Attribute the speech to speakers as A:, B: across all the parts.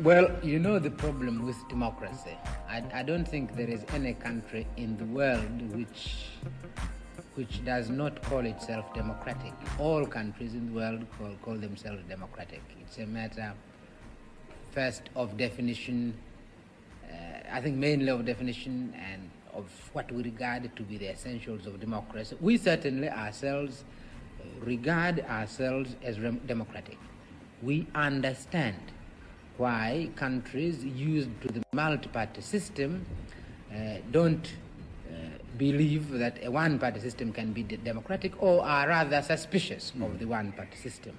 A: Well, you know the problem with democracy. I don't think there is any country in the world which does not call itself democratic. All countries in the world call themselves democratic. It's a matter, first, of definition, I think mainly of definition and of what we regard to be the essentials of democracy. We certainly ourselves regard ourselves as democratic. We understand why countries used to the multi-party system don't believe that a one-party system can be democratic, or are rather suspicious of the one-party system.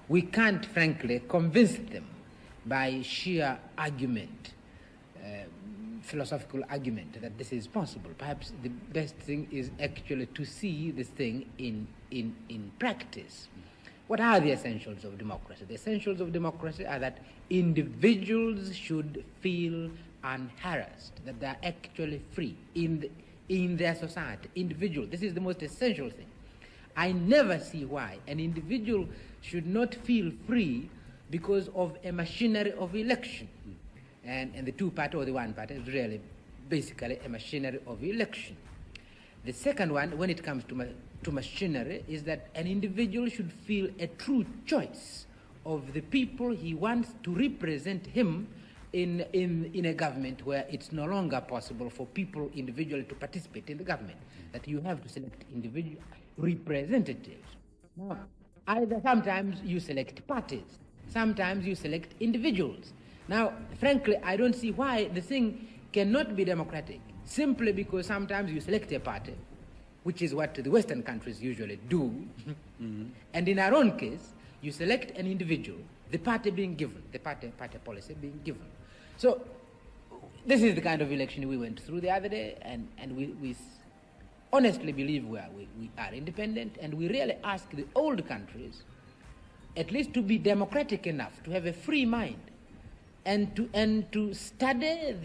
A: We can't, frankly, convince them by sheer argument, philosophical argument, that this is possible. Perhaps the best thing is actually to see this thing in practice. What are the essentials of democracy? The essentials of democracy are that individuals should feel unharassed, that they are actually free in their society. Individual, this is the most essential thing. I never see why an individual should not feel free because of a machinery of election. And the two-party or the one-party is really basically a machinery of election. The second one, when it comes to machinery, is that an individual should feel a true choice of the people he wants to represent him in a government where it's no longer possible for people individually to participate in the government, that you have to select individual representatives. Now, either sometimes you select parties, sometimes you select individuals. Now, frankly, I don't see why the thing cannot be democratic, simply because sometimes you select a party, which is what the Western countries usually do, and in our own case, you select an individual, the party being given, the party policy being given. So this is the kind of election we went through the other day, and we honestly believe we are independent, and we really ask the old countries at least to be democratic enough, to have a free mind, and to study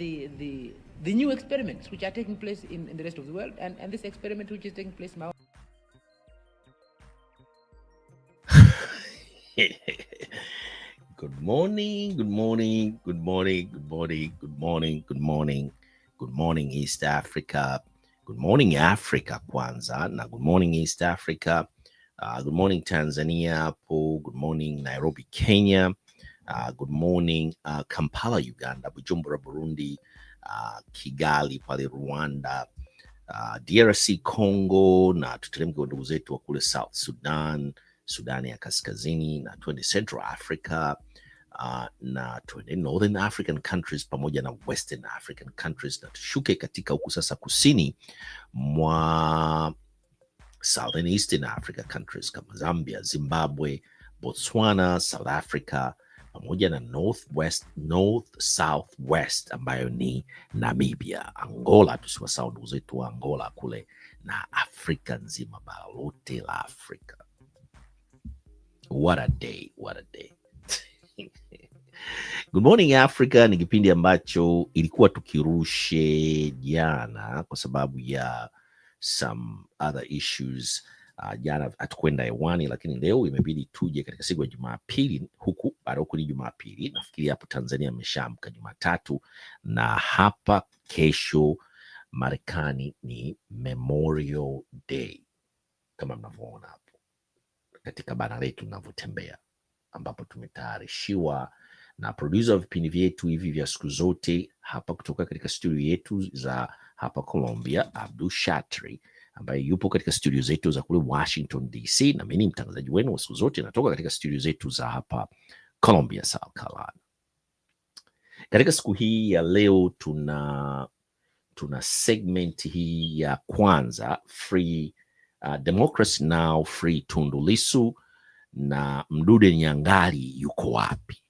A: the new experiments which are taking place in the rest of the world, and this experiment which is taking place in our
B: Good morning, good morning, good morning, good morning, good morning, good morning, good morning East Africa, good morning Africa kwanza, na good morning East Africa, good morning Tanzania, good morning Nairobi, Kenya, good morning Kampala, Uganda, Bujumbura, Burundi, Kigali pale Rwanda, DRC Congo, na tuteremke ndugu zetu wa kule South Sudan, Sudani ya Kaskazini, na twende Central Africa, na twende Northern African countries pamoja na Western African countries, na tushuke katika huku sasa kusini mwa Southern Eastern Africa countries kama Zambia, Zimbabwe, Botswana, South Africa pamoja na North Southwest ambayo ni Namibia, Angola, tusiwasahau ndugu zetu wa Angola kule, na Afrika nzima, bara lote la Afrika. What a day, what a day. Good morning Africa ni kipindi ambacho ilikuwa tukirushe jana kwa sababu ya some other issues. Jana hatukwenda hewani, lakini leo imebidi tuje katika siku ya Jumapili, huku bado ni Jumapili. Nafikiri hapo Tanzania ameshaamka Jumatatu, na hapa kesho Marekani ni Memorial Day, kama mnavyoona hapo katika bana letu tunavyotembea, ambapo tumetayarishiwa na producer wa vipindi vyetu hivi vya siku zote hapa kutoka katika studio yetu za hapa Colombia, Abdul Shatri, ambaye yupo katika studio zetu za kule Washington DC, na mimi mtangazaji wenu wa siku zote natoka katika studio zetu za hapa Colombia, South Carolina. Katika siku hii ya leo tuna segment hii ya kwanza, Free Democracy Now, Free Tundu Lissu, na Mdude Nyangali yuko wapi?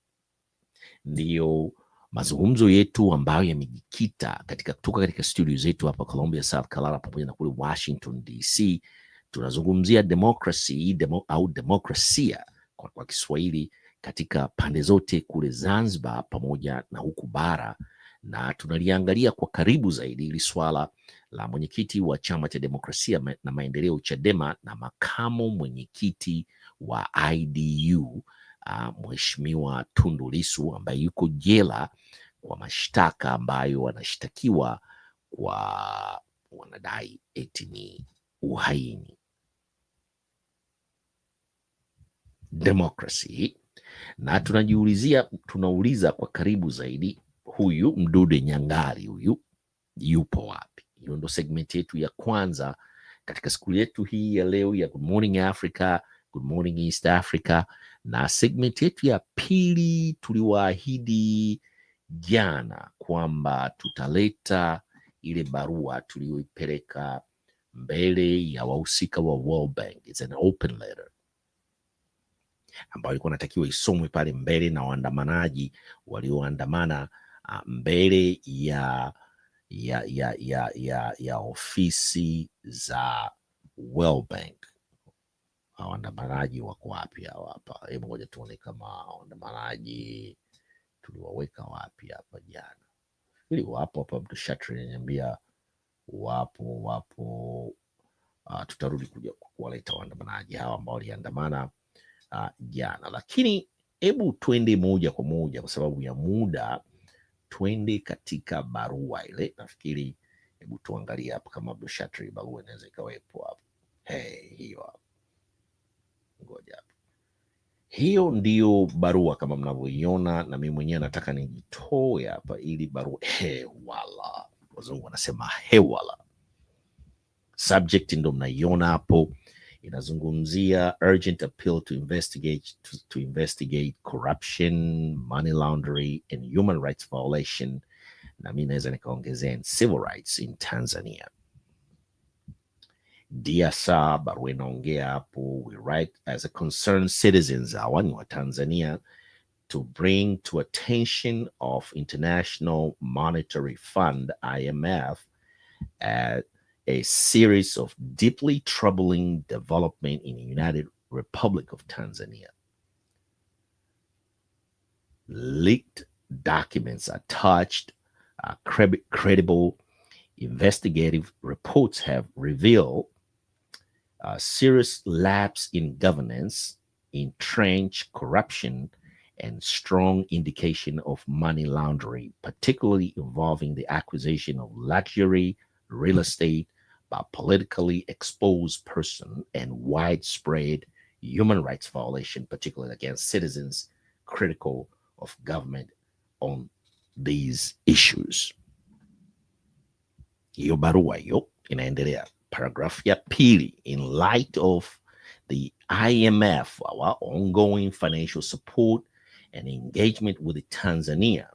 B: Ndiyo mazungumzo yetu ambayo yamejikita kutoka katika studio zetu hapa Columbia, South Carolina pamoja na kule Washington DC. Tunazungumzia democracy au demokrasia kwa Kiswahili katika pande zote kule Zanzibar pamoja na huku bara, na tunaliangalia kwa karibu zaidi ili swala la mwenyekiti wa Chama cha Demokrasia na Maendeleo Chadema na makamo mwenyekiti wa IDU Mheshimiwa Tundu Lissu ambaye yuko jela kwa mashtaka ambayo wanashtakiwa kwa, wanadai eti ni uhaini. Democracy. Na tunauliza kwa karibu zaidi, huyu Mdude Nyangali huyu yupo wapi? Hiyo ndo segment yetu ya kwanza katika siku yetu hii ya leo ya Good Morning Africa, Good Morning East Africa. Na segment yetu ya pili tuliwaahidi jana kwamba tutaleta ile barua tuliyoipeleka mbele ya wahusika wa World Bank. It's an open letter ambayo ilikuwa natakiwa isomwe pale mbele na waandamanaji walioandamana mbele ya ofisi za World Bank. Waandamanaji wako wapi hapa? Hebu ngoja tuone kama waandamanaji tuliwaweka wapi hapa jana. Ili wapo hapa, mtu Shatri ananiambia wapo. Tutarudi kuja kuwaleta waandamanaji hawa ambao waliandamana jana, lakini hebu twende moja kwa moja kwa sababu ya muda, twende katika barua ile. Nafikiri hebu tuangalie hapa kama Abdushatri barua inaweza ikawepo hapo. Hiyo hapo, ngoja hapo. Hiyo ndio barua kama mnavyoiona, na mimi mwenyewe nataka nijitoe hapa ili barua wala wazungu wanasema hewala. Subject ndo mnaiona hapo, inazungumzia urgent appeal to investigate corruption, money laundering and human rights violation, na mimi naweza nikaongezea civil rights in Tanzania. Diasa barua inaongea hapo, we write as a concerned citizens, hawa ni wa Tanzania, to bring to attention of International Monetary Fund IMF a series of deeply troubling development in the United Republic of Tanzania. Leaked documents are touched. Credible investigative reports have revealed serious lapse in governance, entrenched corruption, and strong indication of money laundering, particularly involving the acquisition of luxury real estate by politically exposed person and widespread human rights violation, particularly against citizens critical of government on these issues. Hiyo barua hiyo inaendelea, paragraph ya pili. In light of the IMF, our ongoing financial support and engagement with Tanzania,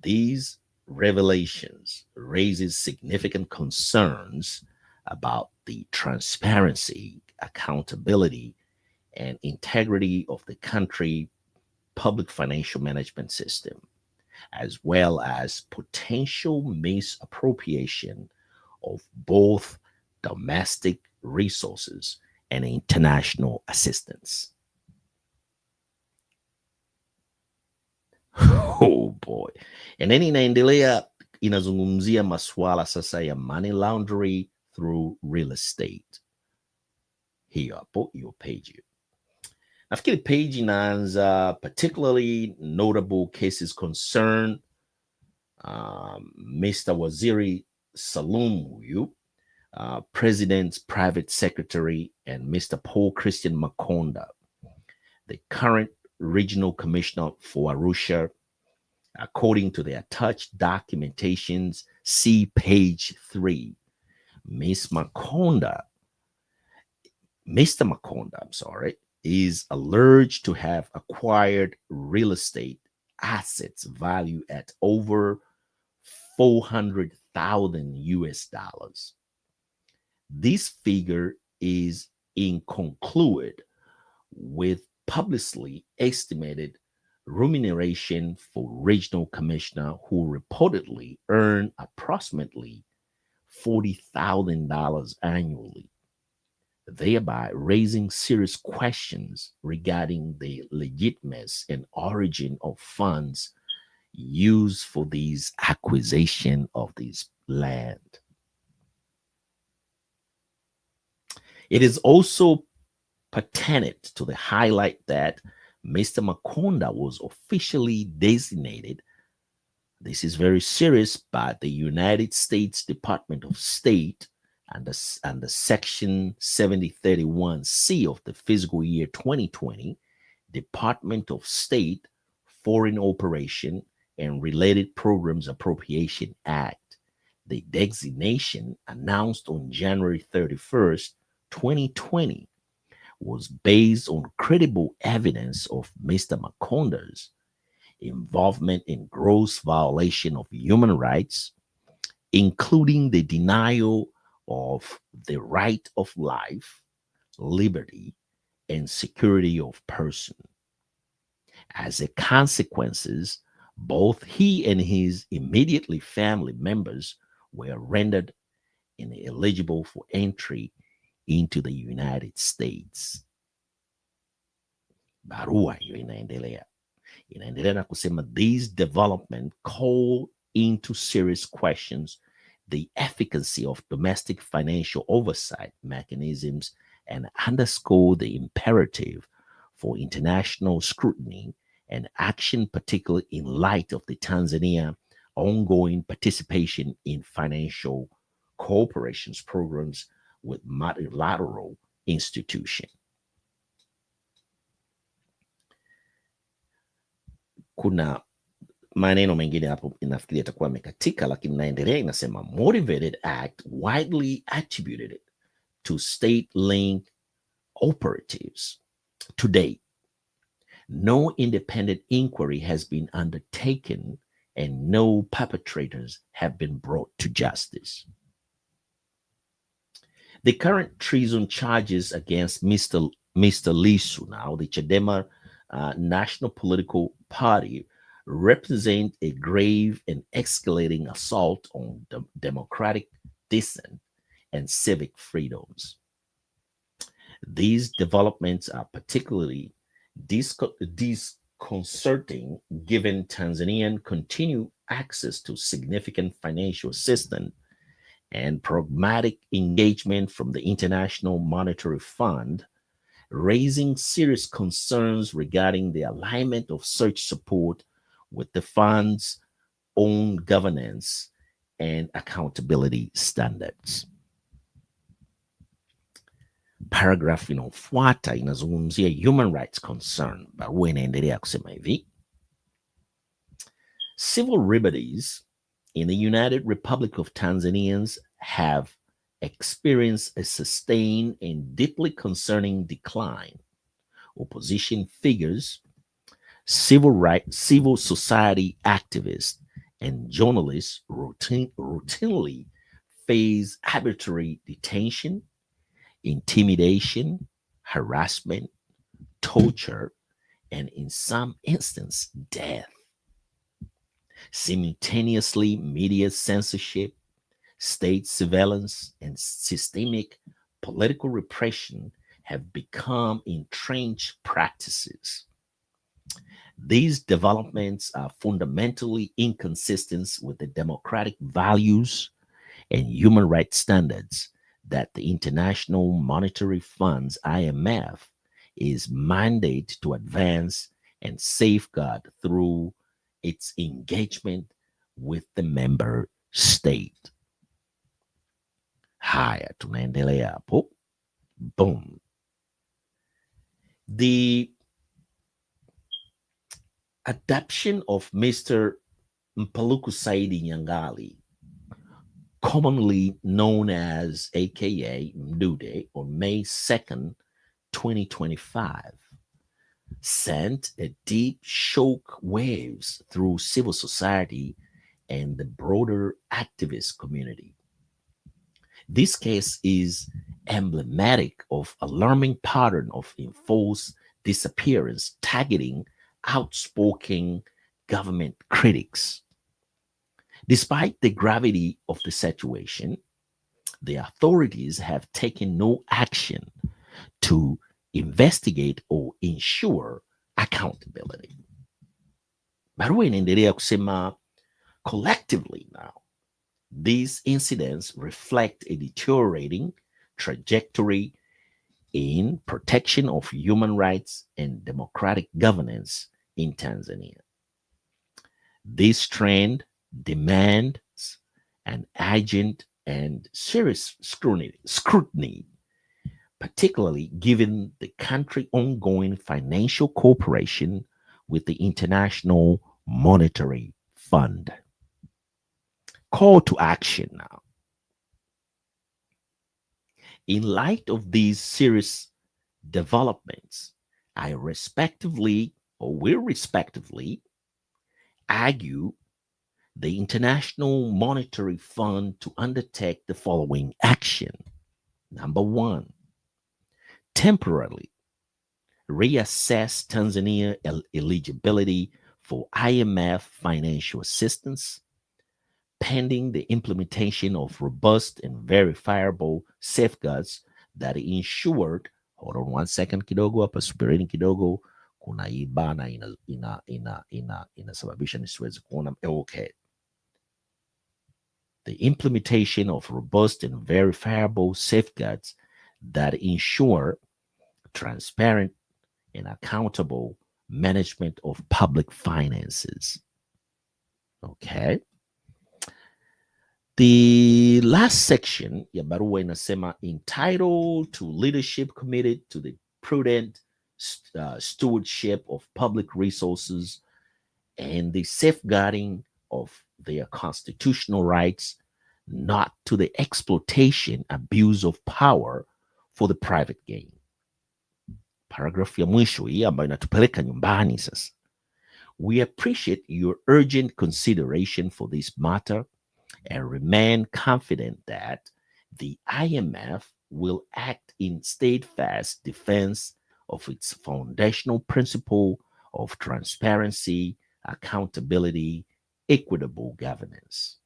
B: these revelations raises significant concerns about the transparency, accountability, and integrity of the country public financial management system, as well as potential misappropriation of both domestic resources and international assistance. Oh boy. And then inaendelea, inazungumzia maswala sasa ya money laundering through real estate. Hiyo hapo, hiyo page. Nafikiri page inaanza particularly notable cases concern Mr. Waziri Salum huyu, President's private secretary, and Mr. Paul Christian Makonda, the current regional commissioner for Arusha. According to the attached documentations, see page 3. Mr. Makonda, is alleged to have acquired real estate assets valued at over $400,000. This figure is incongruent with publicly estimated remuneration for regional commissioner who reportedly earned approximately $40,000 annually, thereby raising serious questions regarding the legitimacy and origin of funds used for these acquisition of this land. It is also pertinent to the highlight that Mr. Makonda was officially designated, this is very serious, by the United States Department of State and the Section 7031C of the fiscal year 2020 Department of State Foreign Operation and Related Programs Appropriation Act. The designation, announced on January 31st, 2020, was based on credible evidence of Mr. Makonda's involvement in gross violation of human rights, including the denial of the right of life, liberty, and security of person. As a consequence, both he and his immediately family members were rendered ineligible for entry into the United States. Barua hiyo inaendelea na kusema these development call into serious questions the efficacy of domestic financial oversight mechanisms and underscore the imperative for international scrutiny and action, particularly in light of the Tanzania ongoing participation in financial cooperation programs with multilateral institutions. Kuna maneno mengine hapo inafikiri yatakuwa amekatika, lakini naendelea, inasema motivated act widely attributed to state-linked operatives. To date, no independent inquiry has been undertaken and no perpetrators have been brought to justice. The current treason charges against Mr. Lissu, now the Chadema national political party, represent a grave and escalating assault on democratic dissent and civic freedoms. These developments are particularly disconcerting given Tanzanian continued access to significant financial assistance and pragmatic engagement from the International Monetary Fund, raising serious concerns regarding the alignment of such support with the fund's own governance and accountability standards. Paragraph inayofuata inazungumzia human rights concern. Barua inaendelea kusema hivi: civil liberties in the United Republic of Tanzanians have experienced a sustained and deeply concerning decline. Opposition figures, civil society activists, and journalists routinely face arbitrary detention, intimidation, harassment, torture, and in some instances, death. Simultaneously, media censorship, state surveillance, and systemic political repression have become entrenched practices. These developments are fundamentally inconsistent with the democratic values and human rights standards that the International Monetary Fund's IMF is mandated to advance and safeguard through its engagement with the member state. Haya, tunaendelea hapo. Boom. The adoption of Mr. Mpaluku Saidi Nyangali, commonly known as AKA Mdude, on May 2nd, 2025, sent a deep shock waves through civil society and the broader activist community. This case is emblematic of alarming pattern of enforced disappearance targeting outspoken government critics. Despite the gravity of the situation, the authorities have taken no action to investigate or ensure accountability. Barua inaendelea kusema, collectively now, these incidents reflect a deteriorating trajectory in protection of human rights and democratic governance in Tanzania. This trend demands an urgent and serious scrutiny, particularly given the country's ongoing financial cooperation with the International Monetary Fund. Call to action now. In light of these serious developments, I respectively argue the International Monetary Fund to undertake the following action. Number one, temporarily reassess Tanzania eligibility for IMF financial assistance, pending the implementation of robust and verifiable safeguards that ensured. Hold on one second kidogo hapa, subirini kidogo, kuna hii bana inasababisha nisiweze kuona. Okay. The implementation of robust and verifiable safeguards that ensure transparent and accountable management of public finances. Okay. The last section ya barua inasema, entitled to leadership committed to the prudent stewardship of public resources and the safeguarding of their constitutional rights, not to the exploitation, abuse of power for the private gain. Paragraph ya mwisho hii ambayo inatupeleka nyumbani sasa. We appreciate your urgent consideration for this matter and remain confident that the IMF will act in steadfast defense of its foundational principle of transparency, accountability, equitable governance.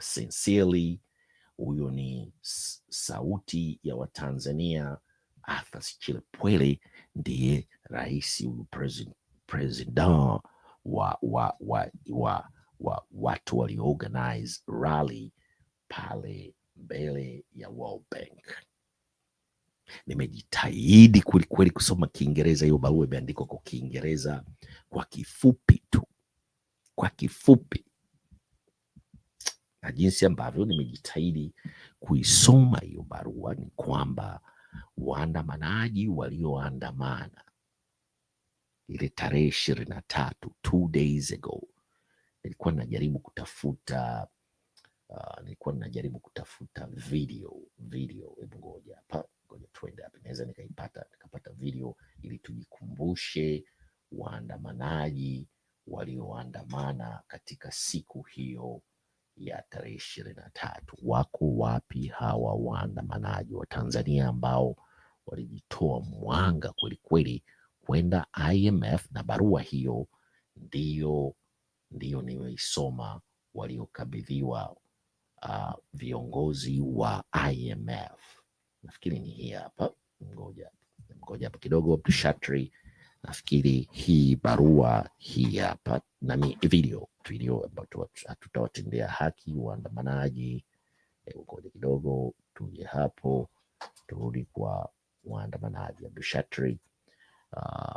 B: Sincerely, huyo ni sauti ya Watanzania. Arthur Chilepwele ndiye rais huyu president wa watu walioorganize rally pale mbele ya World Bank. Nimejitahidi kweli kusoma Kiingereza. Hiyo barua imeandikwa kwa Kiingereza kwa kifupi tu, kwa kifupi, na jinsi ambavyo nimejitahidi kuisoma hiyo barua ni kwamba waandamanaji walioandamana ile tarehe 23, 2 days ago, nilikuwa najaribu kutafuta video. Hebu ngoja twende hapa, naweza nikapata video ili tujikumbushe waandamanaji walioandamana katika siku hiyo ya tarehe 23. Wako wapi hawa waandamanaji wa Tanzania ambao walijitoa mwanga kweli kwenda IMF? Na barua hiyo ndiyo nimeisoma, waliokabidhiwa viongozi wa IMF. Nafikiri ni hii hapa, ngoja hapa kidogo, Abdushatri. Nafikiri hii barua hii hapa, na ni video ambayo hatutawatendea haki waandamanaji. Ngoja kidogo tuje hapo, turudi kwa waandamanaji. Abdushatri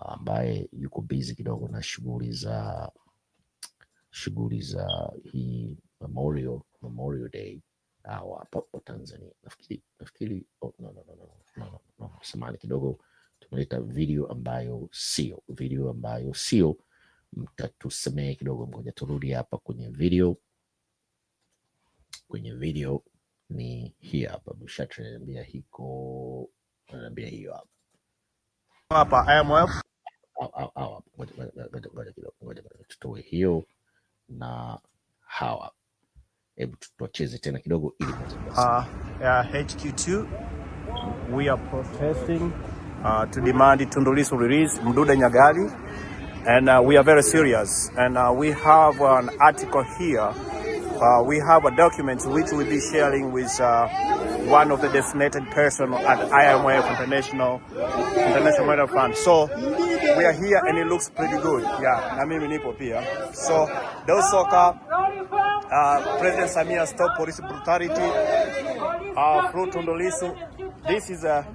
B: ambaye yuko busy kidogo na shughuli za hii Memorial Day hapa Tanzania. Nafikiri no, samahani kidogo, tumeleta video ambayo sio, mtatusemee kidogo. Ngoja turudi hapa kwenye video. Ni hii hapa. Bushatri ananiambia hiyo hapa IMF. Ngoja tutoe hiyo na hawa. Hebu tuacheze tena kidogo ili
C: HQ2, we are protesting to demand Tundu Lissu release Mdude Nyagali, and we are very serious, and we have an article here. We have a document which we'll be sharing with one of the designated person at IMF, International Monetary Fund. So we are here and it looks pretty good. Yeah, na mimi nipo pia. So those soka President Samia stop police brutality through Tundu Lissu. this is a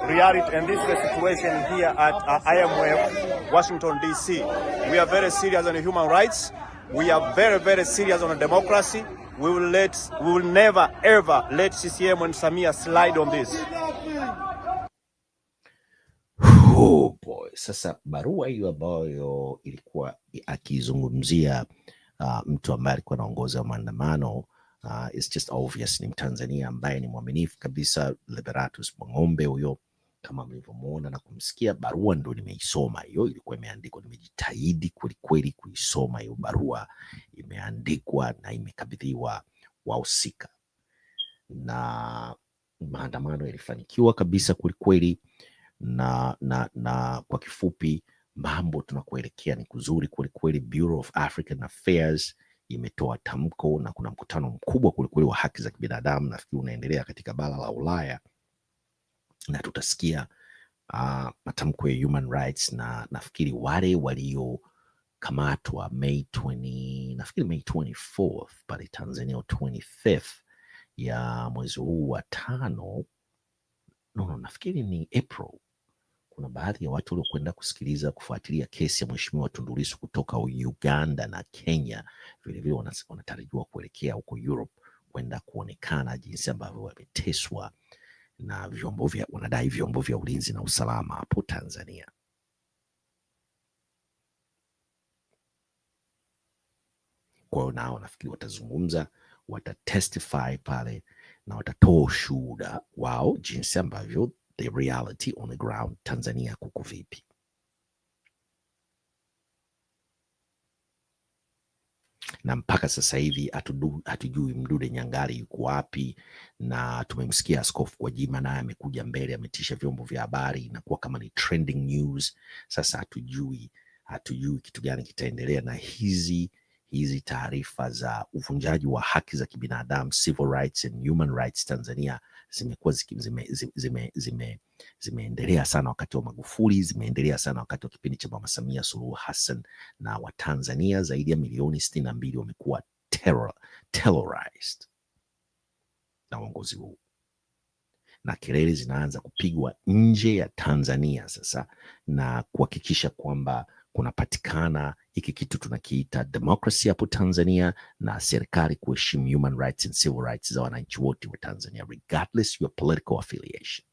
C: reality and this is the situation here at IMF, Washington, D.C. We are very serious on human rights. We are very, very serious on democracy. We will never, ever let CCM and Samia slide on this.
B: Oh boy. Sasa barua hiyo ambayo ilikuwa akizungumzia mtu ambaye alikuwa anaongoza maandamano it's just obvious ni Mtanzania ambaye ni mwaminifu kabisa, Liberatus Mwang'ombe huyo, kama mlivyomuona na kumsikia. Barua ndo nimeisoma hiyo, ilikuwa imeandikwa, nimejitahidi kweli kuisoma hiyo barua, imeandikwa na imekabidhiwa wahusika, na maandamano yalifanikiwa kabisa kweli, na kwa kifupi mambo tunakuelekea ni kuzuri kweli. Bureau of African Affairs imetoa tamko na kuna mkutano mkubwa kweli wa haki za kibinadamu, nafikiri unaendelea katika bara la Ulaya, na tutasikia matamko ya human rights, na nafikiri wale waliokamatwa May 24th pale Tanzania, 25th ya mwezi huu wa tano, nafikiri ni April. Kuna baadhi ya watu waliokwenda kufuatilia kesi ya Mheshimiwa Tundu Lissu kutoka Uganda na Kenya, vilevile wanatarajiwa kuelekea huko Europe kwenda kuonekana jinsi ambavyo wameteswa na wanadai vyombo vya ulinzi na usalama hapo Tanzania. Kwa hiyo nao nafikiri watazungumza, watatestify pale na watatoa ushuhuda wao jinsi ambavyo the reality on the ground Tanzania kuko vipi. Na mpaka sasa hivi hatujui Mdude Nyangali yuko wapi, na tumemsikia Askofu Gwajima naye amekuja mbele, ametisha vyombo vya habari, inakuwa kama ni trending news. Sasa hatujui kitu gani kitaendelea na hizi taarifa za uvunjaji wa haki za kibinadamu, civil rights and human rights Tanzania zimekuwa zimeendelea sana wakati wa Magufuli, zimeendelea sana wakati wa kipindi cha Mama Samia Suluhu Hassan, na Watanzania zaidi ya milioni 62 wamekuwa terrorized na uongozi huu, na kelele zinaanza kupigwa nje ya Tanzania sasa, na kuhakikisha kwamba kunapatikana hiki kitu tunakiita democracy hapo Tanzania, na serikali kuheshimu human rights and civil rights za wananchi wote wa Tanzania regardless your political affiliation.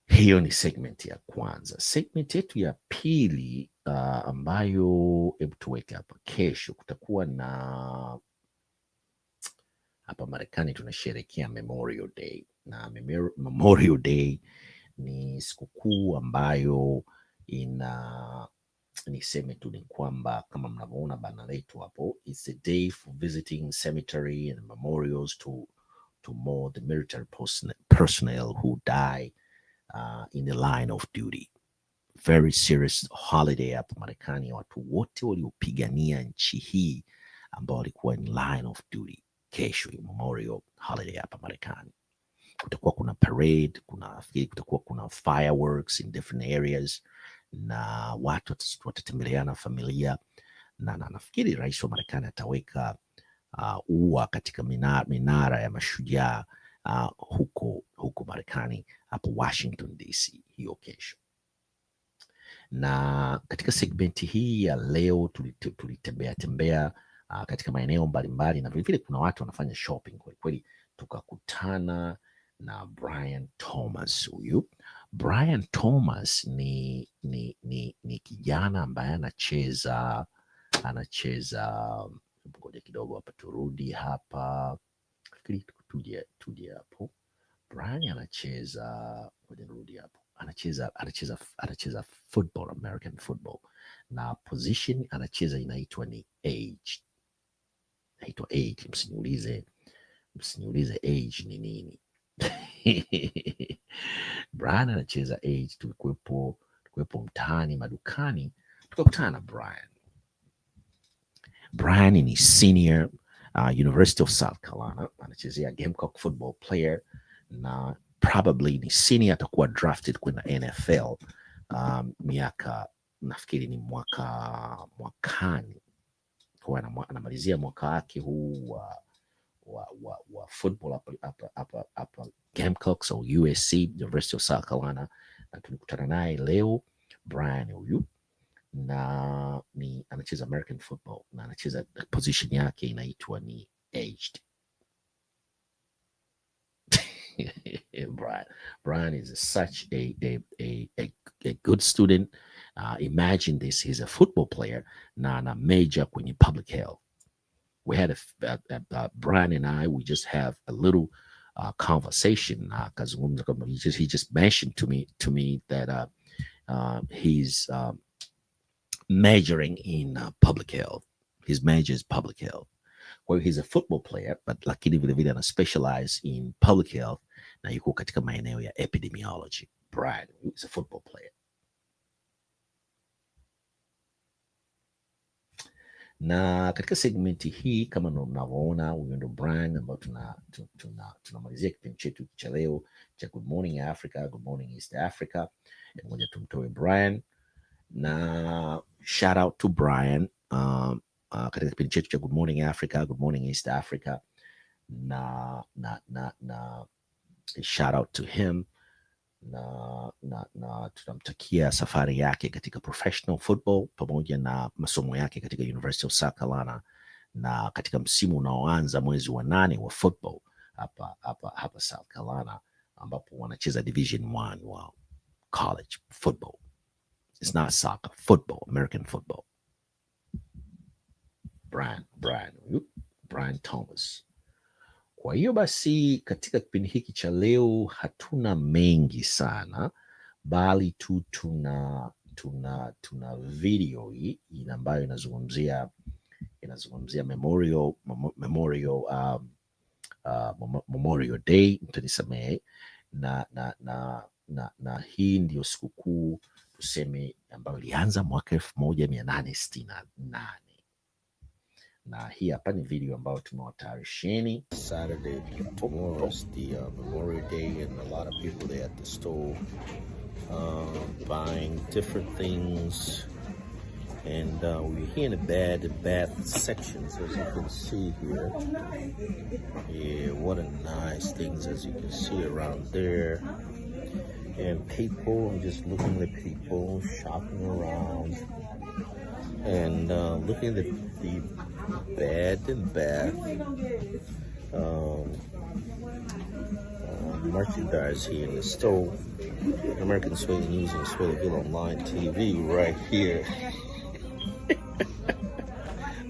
B: Hiyo ni segment ya kwanza. Segment yetu ya pili ambayo hebu tuweke hapa, kesho kutakuwa na, hapa Marekani tunasherehekea Memorial Day, na Memorial Day ni sikukuu ambayo niseme tu ni kwamba kama mnavyoona bana letu hapo, it's a day for visiting cemetery and memorials to mourn the military personnel who die in the line of duty. Very serious holiday hapa Marekani, watu wote waliopigania nchi hii ambao walikuwa in line of duty. Kesho Memorial holiday hapa Marekani, kutakuwa kuna parade, kutakuwa kuna fireworks in different areas, na watu watatembeleana familia, na nafikiri rais wa Marekani ataweka ua katika minara ya mashujaa huko Marekani hapo Washington DC hiyo kesho. Na katika segmenti hii ya leo tulitembea katika maeneo mbalimbali, na vilevile kuna watu wanafanya shopping kweli. Tukakutana na Brian Thomas. Huyu Brian Thomas ni kijana ambaye anacheza ngoja kidogo hapa, turudi hapa, tuje hapo. Brian anacheza, ngoja nirudi hapo, anacheza football, American football, na position anacheza inaitwa ni age. Msiniulize age ni nini. Brian anacheza age. Tulikuwepo mtaani, madukani, tukakutana na Brian. Brian ni senior University of South Carolina, anachezea Gamecock football player, na probably ni senior, atakuwa drafted kwenda NFL miaka, nafikiri ni mwakani, kwa anamalizia mwaka wake huu wa football hapa Gamecocks au USC, University of South Carolina, na tulikutana naye leo. Brian huyu na ni anacheza American football na anacheza position yake inaitwa ni aged. Brian is such a good student. Imagine this, he's a football player na ana major kwenye public health. We had Brian and I, we just have a little conversation. He just mentioned to me that he's majoring in public health. His major is public health. Well, he's a football player, but lakini vile vile ana specialize in public health na yuko katika maeneo ya epidemiology. Brian is a football player. Na katika segmenti hii kama mnavyoona, huyo ndo Brian ambao tunamalizia kipindi chetu cha leo cha Good Morning Africa, Good Morning East Africa. Ngoja tumtoe Brian na shout out to Brian katika kipindi chetu cha Good Morning Africa, Good Morning East Africa, na shout out to him na tunamtakia safari yake katika professional football pamoja na masomo yake katika University of South Carolina, na katika msimu unaoanza mwezi wa 8 wa football hapa South Carolina, ambapo wanacheza Division 1 wa college football. It's not soccer, football, American football. Brian Thomas. Kwa hiyo basi katika kipindi hiki cha leo hatuna mengi sana, bali tu tuna video hii ambayo inazungumzia Memorial Day, mtanisamehe, na hii ndio sikukuu tuseme ambayo ilianza mwaka 1868. Na hii hapa ni video ambayo tumewatayarisheni. Saturday, tomorrow is the Memorial Day, and a lot of people there at the store buying different things. And we're here in the bath sections, as you can see here. Yeah, what a nice things, as you can see around there. And people, I'm just looking at people shopping around and looking at the bed and bath merchandise here in the store. American Swahili News and Swahili Online TV right here.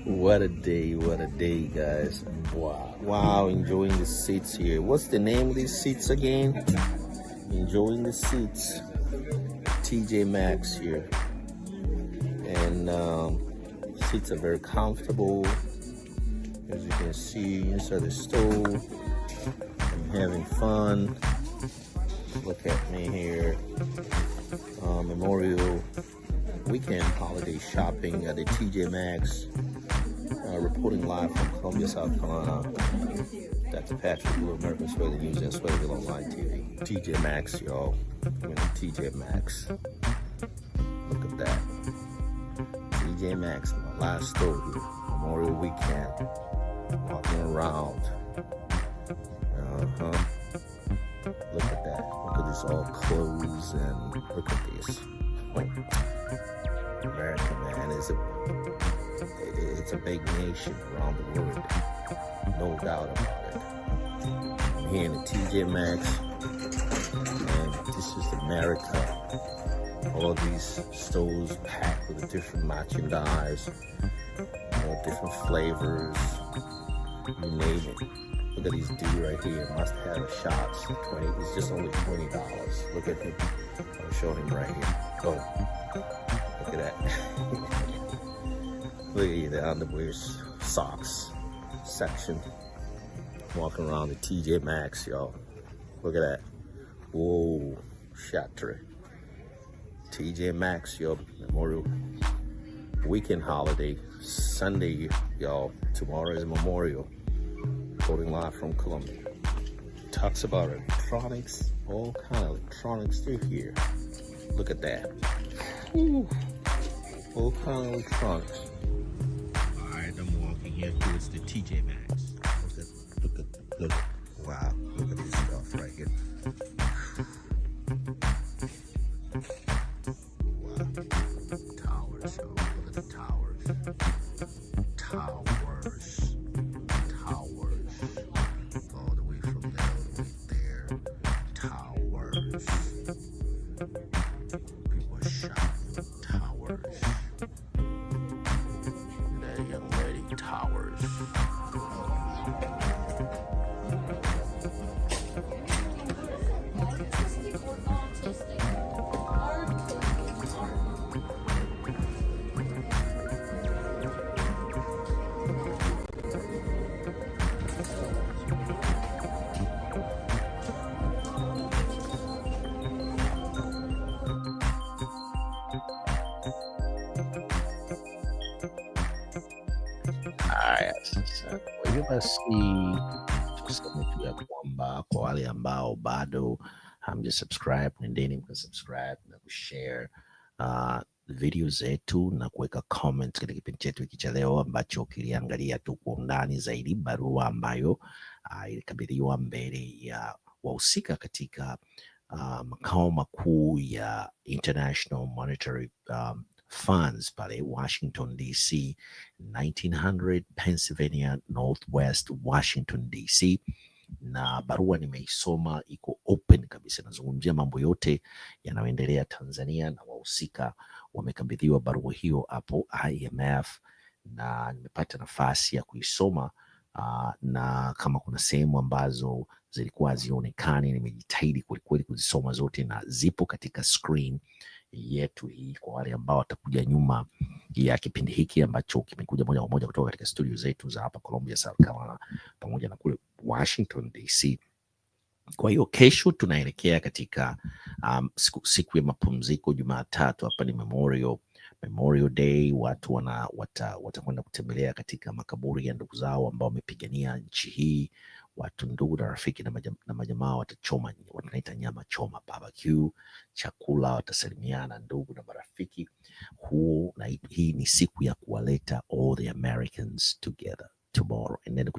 B: What a day, guys. Wow, enjoying the seats here. What's the name of these seats again? Enjoying the seats. TJ Maxx here. And seats are very comfortable. As you can see inside the store, I'm having fun. Look at me here. Memorial weekend holiday shopping at the TJ Maxx. Reporting live from Columbia, South Carolina. Dr. Patrick Blue, American Swahili News and Swahili Online TV. TJ Maxx, y'all. I'm in TJ Maxx. Look at that. TJ Maxx, my last store here. Memorial weekend. Walking around. Look at that. Look at this, all clothes, and look at this. America, man, it's a big nation around the world. No doubt about it. I'm here in the TJ Maxx, and this is America. All of these stores packed with different merchandise, all different flavors, you name it. Look at these dude right here. Must have a shots. It's just only $20. Look at him. I'll show him right here. Boom. Look at that. Look at the underwear, socks section. Walking around the TJ Maxx, y'all. Look at that. Whoa, Chatre. TJ Maxx, y'all. Memorial weekend holiday. Sunday, y'all. Tomorrow is Memorial. Reporting live from Columbia. Talks about electronics, all kind of electronics. They're here. Look at that. Ooh. All kind of electronics. All right, I'm walking here towards the TJ Maxx. Look Look, wow, look at this stuff right here. Wow, towers, yo, look at the towers. Towers, all the way from there, all the way there. Towers. People shouting, towers. That young lady, towers. Haya sasa, kwa hiyo basi tuseme tu ya kwamba kwa wale ambao bado hamja subscribe, nendeni mka subscribe na kushare video zetu na kuweka comment katika kipindi chetu hiki cha leo ambacho kiliangalia tu kwa undani zaidi barua ambayo ilikabidhiwa mbele ya wahusika katika makao makuu ya International Monetary Funds pale Washington DC, 1900 Pennsylvania Northwest, Washington DC. Na barua nimeisoma, iko open kabisa, nazungumzia mambo yote yanayoendelea Tanzania, na wahusika wamekabidhiwa barua hiyo hapo IMF, na nimepata nafasi ya kuisoma. Na kama kuna sehemu ambazo zilikuwa hazionekani, nimejitahidi kwelikweli kuzisoma zote, na zipo katika screen yetu hii kwa wale ambao watakuja nyuma ya kipindi hiki ambacho kimekuja moja kwa moja kutoka katika studio zetu za hapa Columbia, South Carolina, pamoja na kule Washington DC. Kwa hiyo kesho tunaelekea katika siku ya mapumziko, Jumatatu. Hapa ni Memorial Day. Watu watakwenda kutembelea katika makaburi ya ndugu zao ambao wamepigania nchi hii. Watu, ndugu na rafiki na majamaa watachoma, wanaita nyama choma, barbecue, chakula, watasalimiana ndugu na marafiki. Hii ni siku ya kuwaleta all the Americans together tomorrow, and then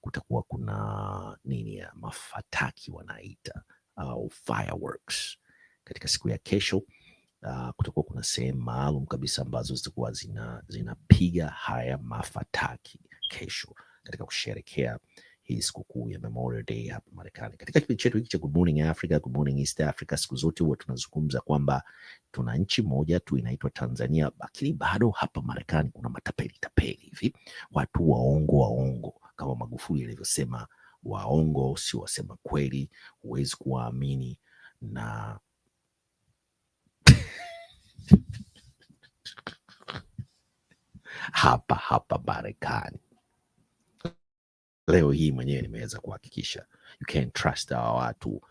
B: kutakuwa kuna nini ya mafataki wanaita au fireworks katika siku ya kesho. Kutakuwa kuna sehemu maalum kabisa ambazo zitakuwa zinapiga haya mafataki kesho katika kusherekea hii sikukuu ya Memorial Day hapa Marekani. Katika kipindi chetu hiki cha Good Morning Africa, Good Morning East Africa, siku zote huwa tunazungumza kwamba tuna nchi moja tu inaitwa Tanzania, lakini bado hapa Marekani kuna matapeli hivi, watu waongo kama Magufuli alivyosema, waongo sio wasema kweli, huwezi kuwaamini. Na hapa Marekani leo hii mwenyewe nimeweza kuhakikisha you can't trust hawa watu.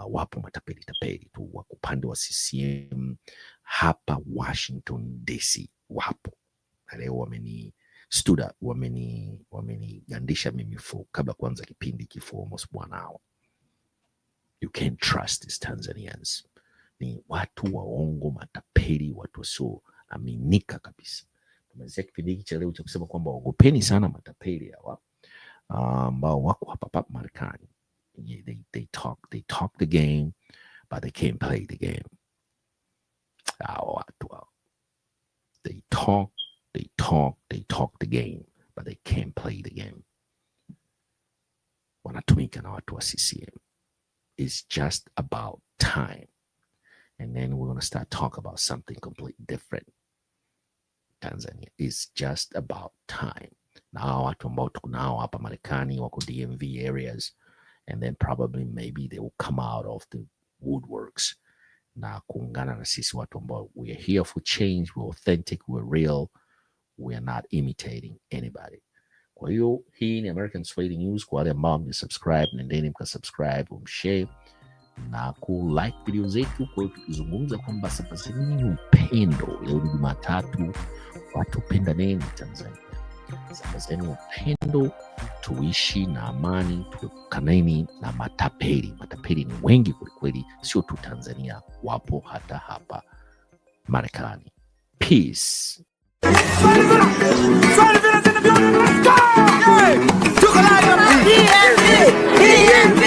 B: Wapo matapeli tu wa upande wa CCM hapa Washington DC, wapo. Na leo wamenigandisha mimi kabla kwanza kipindi for almost 1 hour. You can't trust these Tanzanians. Ni watu waongo, matapeli, watu wasioaminika kabisa. Tumezea kipindi hiki cha leo cha kusema kwamba ogopeni sana matapeli hawa ambao wako hapa Marekani. They talk the game, but they can't play the game. They talk the game, but they can't play the game. Wanatumika na watu wa CCM. It's just about time. And then we're going to start talking about something completely different. Tanzania, it's just about time. Na watu ambao tunao hapa Marekani wako DMV areas, and then probably maybe they will come out of the woodworks na kuungana na sisi watu ambao we are here for change, we're authentic, we're real, we are not imitating anybody. Kwa hiyo hii ni American Swahili News. Kwa wale ambao msubscribe, nendeni mkasubscribe, mshare na like video zetu. Kwa hiyo tukizungumza kwamba sambazeni upendo, leo ni Jumatatu, watu pendaneni Tanzania. Sambazeni upendo, tuishi na amani, tuepukaneni na matapeli. Matapeli ni wengi kweli, sio tu Tanzania, wapo hata hapa Marekani. Peace.
D: DMV, DMV,